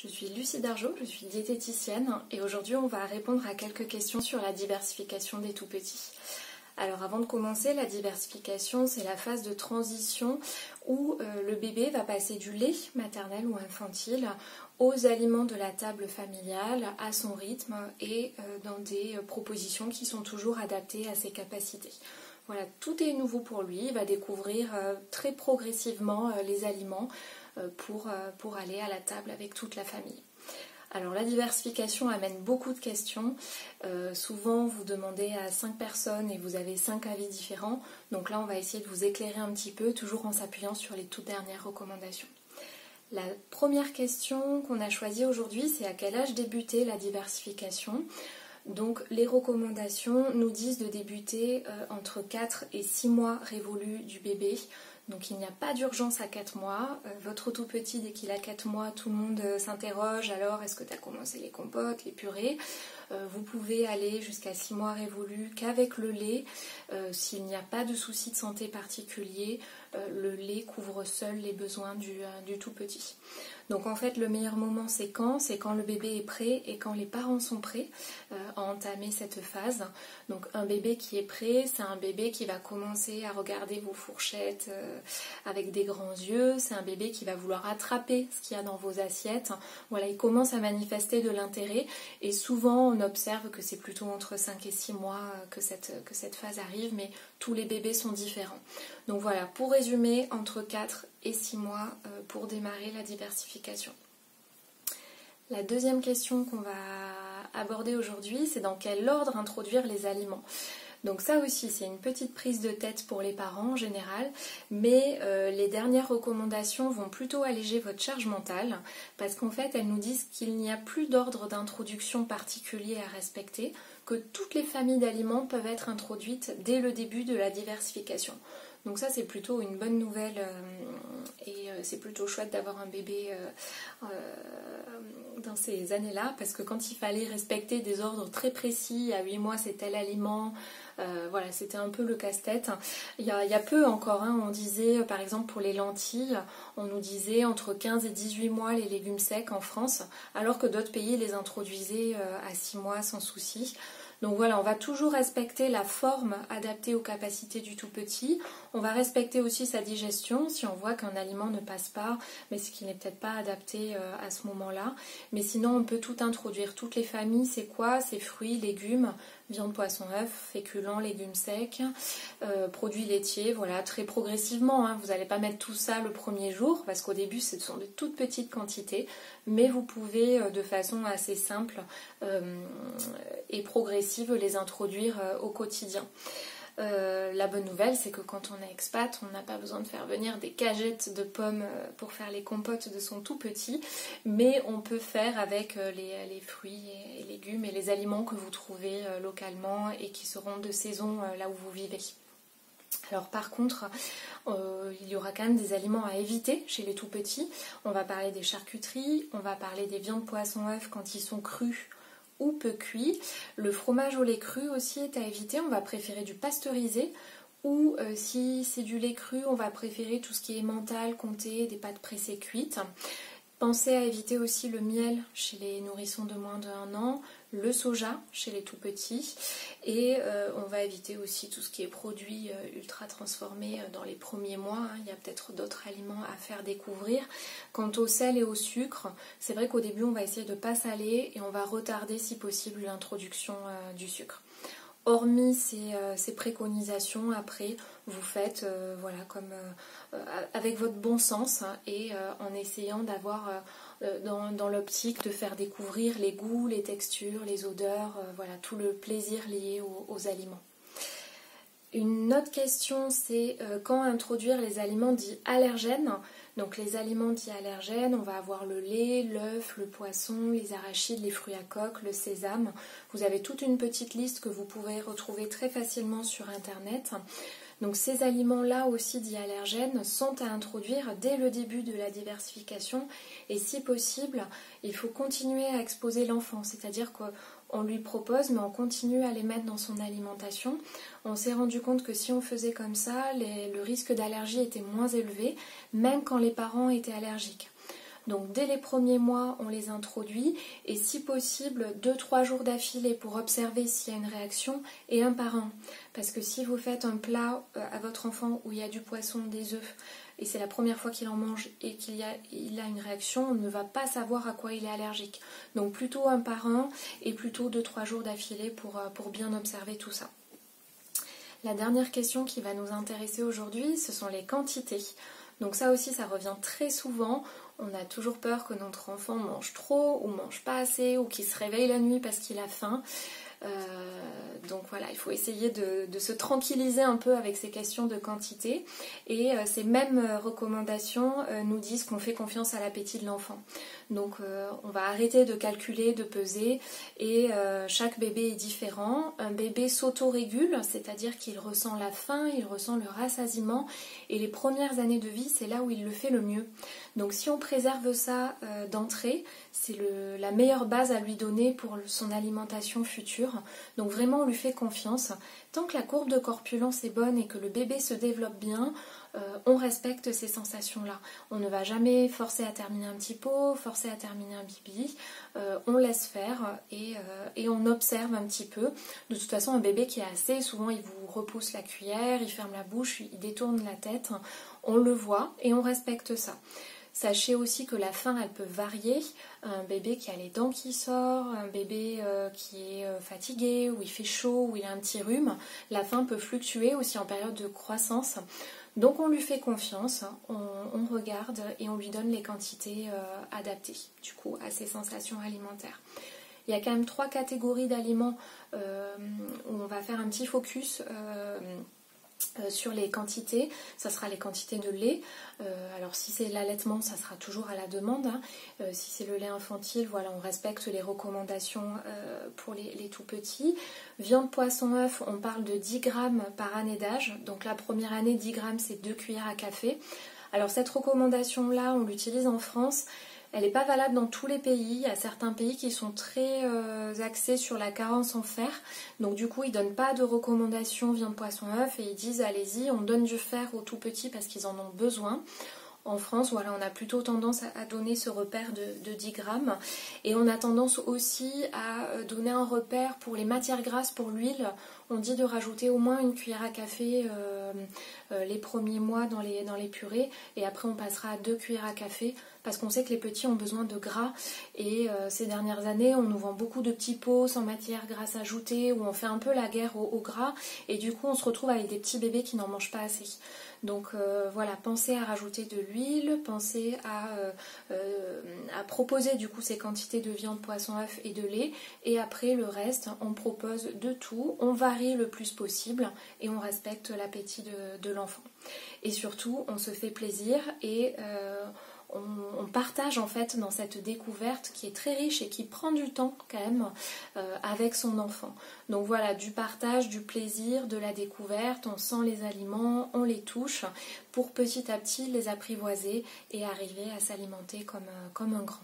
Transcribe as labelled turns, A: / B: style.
A: Je suis Lucie Dargeau, je suis diététicienne et aujourd'hui on va répondre à quelques questions sur la diversification des tout-petits. Alors avant de commencer, la diversification c'est la phase de transition où le bébé va passer du lait maternel ou infantile aux aliments de la table familiale à son rythme et dans des propositions qui sont toujours adaptées à ses capacités. Voilà, tout est nouveau pour lui, il va découvrir très progressivement les aliments pour aller à la table avec toute la famille. Alors la diversification amène beaucoup de questions. Souvent vous demandez à 5 personnes et vous avez 5 avis différents. Donc là on va essayer de vous éclairer un petit peu, toujours en s'appuyant sur les toutes dernières recommandations. La première question qu'on a choisie aujourd'hui, c'est à quel âge débuter la diversification. Donc les recommandations nous disent de débuter entre 4 et 6 mois révolus du bébé. Donc il n'y a pas d'urgence à 4 mois. Votre tout petit, dès qu'il a 4 mois, tout le monde s'interroge. Alors, est-ce que tu as commencé les compotes, les purées ? Vous pouvez aller jusqu'à 6 mois révolus qu'avec le lait. S'il n'y a pas de souci de santé particulier, le lait couvre seul les besoins du tout petit. Donc en fait, le meilleur moment, c'est quand le bébé est prêt et quand les parents sont prêts à entamer cette phase. Donc un bébé qui est prêt, c'est un bébé qui va commencer à regarder vos fourchettes avec des grands yeux. C'est un bébé qui va vouloir attraper ce qu'il y a dans vos assiettes. Voilà, il commence à manifester de l'intérêt et souvent on observe que c'est plutôt entre 5 et 6 mois que cette phase arrive, mais tous les bébés sont différents. Donc voilà, pour résumer, entre 4 et 6 mois pour démarrer la diversification. La deuxième question qu'on va aborder aujourd'hui, c'est dans quel ordre introduire les aliments. Donc ça aussi, c'est une petite prise de tête pour les parents en général, mais les dernières recommandations vont plutôt alléger votre charge mentale, parce qu'en fait, elles nous disent qu'il n'y a plus d'ordre d'introduction particulier à respecter, que toutes les familles d'aliments peuvent être introduites dès le début de la diversification. Donc ça, c'est plutôt une bonne nouvelle et c'est plutôt chouette d'avoir un bébé dans ces années-là, parce que quand il fallait respecter des ordres très précis, à 8 mois c'est tel aliment, voilà, c'était un peu le casse-tête. Il y a peu encore, on disait par exemple pour les lentilles, on nous disait entre 15 et 18 mois les légumes secs en France, alors que d'autres pays les introduisaient à 6 mois sans souci. Donc voilà, on va toujours respecter la forme adaptée aux capacités du tout petit. On va respecter aussi sa digestion si on voit qu'un aliment ne passe pas, mais ce qui n'est peut-être pas adapté à ce moment-là. Mais sinon, on peut tout introduire. Toutes les familles, c'est quoi ? C'est fruits, légumes, viande, poisson, œufs, féculents, légumes secs, produits laitiers, voilà, très progressivement. Vous n'allez pas mettre tout ça le premier jour, parce qu'au début, ce sont de toutes petites quantités, mais vous pouvez, de façon assez simple et progressive, les introduire au quotidien. La bonne nouvelle, c'est que quand on est expat, on n'a pas besoin de faire venir des cagettes de pommes pour faire les compotes de son tout petit, mais on peut faire avec les fruits et légumes et les aliments que vous trouvez localement et qui seront de saison là où vous vivez. Alors par contre, il y aura quand même des aliments à éviter chez les tout petits. On va parler des charcuteries, on va parler des viandes, poissons, œufs quand ils sont crus ou peu cuit. Le fromage au lait cru aussi est à éviter, on va préférer du pasteurisé ou si c'est du lait cru, on va préférer tout ce qui est mental, comté, des pâtes pressées cuites. Pensez à éviter aussi le miel chez les nourrissons de moins d'1 an, le soja chez les tout petits et on va éviter aussi tout ce qui est produits ultra transformés dans les premiers mois. Il y a peut-être d'autres aliments à faire découvrir. Quant au sel et au sucre, c'est vrai qu'au début on va essayer de ne pas saler et on va retarder si possible l'introduction du sucre. Hormis ces préconisations, après, vous faites voilà, comme, avec votre bon sens et en essayant d'avoir dans l'optique de faire découvrir les goûts, les textures, les odeurs, voilà, tout le plaisir lié aux aliments. Une autre question, c'est quand introduire les aliments dits allergènes. Donc les aliments dits allergènes, on va avoir le lait, l'œuf, le poisson, les arachides, les fruits à coque, le sésame. Vous avez toute une petite liste que vous pouvez retrouver très facilement sur internet. Donc ces aliments-là aussi dits allergènes sont à introduire dès le début de la diversification et si possible, il faut continuer à exposer l'enfant, c'est-à-dire qu'on lui propose mais on continue à les mettre dans son alimentation. On s'est rendu compte que si on faisait comme ça, le risque d'allergie était moins élevé, même quand les parents étaient allergiques. Donc dès les premiers mois, on les introduit et si possible 2-3 jours d'affilée pour observer s'il y a une réaction et un par un. Parce que si vous faites un plat à votre enfant où il y a du poisson, des œufs, et c'est la première fois qu'il en mange et qu'il a une réaction, on ne va pas savoir à quoi il est allergique. Donc plutôt un par un et plutôt 2-3 jours d'affilée pour bien observer tout ça. La dernière question qui va nous intéresser aujourd'hui, ce sont les quantités. Donc ça aussi, ça revient très souvent. On a toujours peur que notre enfant mange trop ou mange pas assez ou qu'il se réveille la nuit parce qu'il a faim. Donc voilà, il faut essayer de se tranquilliser un peu avec ces questions de quantité et ces mêmes recommandations nous disent qu'on fait confiance à l'appétit de l'enfant. Donc on va arrêter de calculer, de peser et chaque bébé est différent. Un bébé s'auto-régule, c'est-à-dire qu'il ressent la faim, il ressent le rassasiement et les premières années de vie, c'est là où il le fait le mieux. Donc si on préserve ça d'entrée, c'est la meilleure base à lui donner pour son alimentation future. Donc vraiment on lui fait confiance. Tant que la courbe de corpulence est bonne et que le bébé se développe bien, on respecte ces sensations-là. On ne va jamais forcer à terminer un petit pot, forcer à terminer un bibi. On laisse faire et on observe un petit peu. De toute façon, un bébé qui est assez, souvent il vous repousse la cuillère, il ferme la bouche, il détourne la tête. On le voit et on respecte ça. Sachez aussi que la faim, elle peut varier. Un bébé qui a les dents qui sortent, un bébé qui est fatigué, où il fait chaud, où il a un petit rhume, la faim peut fluctuer aussi en période de croissance. Donc on lui fait confiance, on regarde et on lui donne les quantités adaptées, du coup, à ses sensations alimentaires. Il y a quand même 3 catégories d'aliments où on va faire un petit focus sur les quantités. Ça sera les quantités de lait. Alors si c'est l'allaitement, ça sera toujours à la demande. Hein. Si c'est le lait infantile, voilà, on respecte les recommandations pour les tout petits. Viande, poisson, œuf, on parle de 10 grammes par année d'âge. Donc la première année, 10 grammes, c'est 2 cuillères à café. Alors cette recommandation-là, on l'utilise en France. Elle n'est pas valable dans tous les pays. Il y a certains pays qui sont très axés sur la carence en fer. Donc du coup, ils ne donnent pas de recommandations viande, poisson, œuf et ils disent allez-y, on donne du fer aux tout petits parce qu'ils en ont besoin. En France, voilà, on a plutôt tendance à donner ce repère de 10 grammes. Et on a tendance aussi à donner un repère pour les matières grasses, pour l'huile. On dit de rajouter au moins 1 cuillère à café les premiers mois dans les purées. Et après, on passera à 2 cuillères à café parce qu'on sait que les petits ont besoin de gras. Et ces dernières années, on nous vend beaucoup de petits pots sans matière grasse ajoutée où on fait un peu la guerre au gras. Et du coup, on se retrouve avec des petits bébés qui n'en mangent pas assez. Donc voilà, pensez à rajouter de l'huile, pensez à proposer du coup ces quantités de viande, poisson, œuf et de lait. Et après le reste, on propose de tout, on varie le plus possible et on respecte l'appétit de l'enfant. Et surtout, on se fait plaisir et on partage en fait dans cette découverte qui est très riche et qui prend du temps quand même avec son enfant. Donc voilà, du partage, du plaisir, de la découverte, on sent les aliments, on les touche pour petit à petit les apprivoiser et arriver à s'alimenter comme un grand.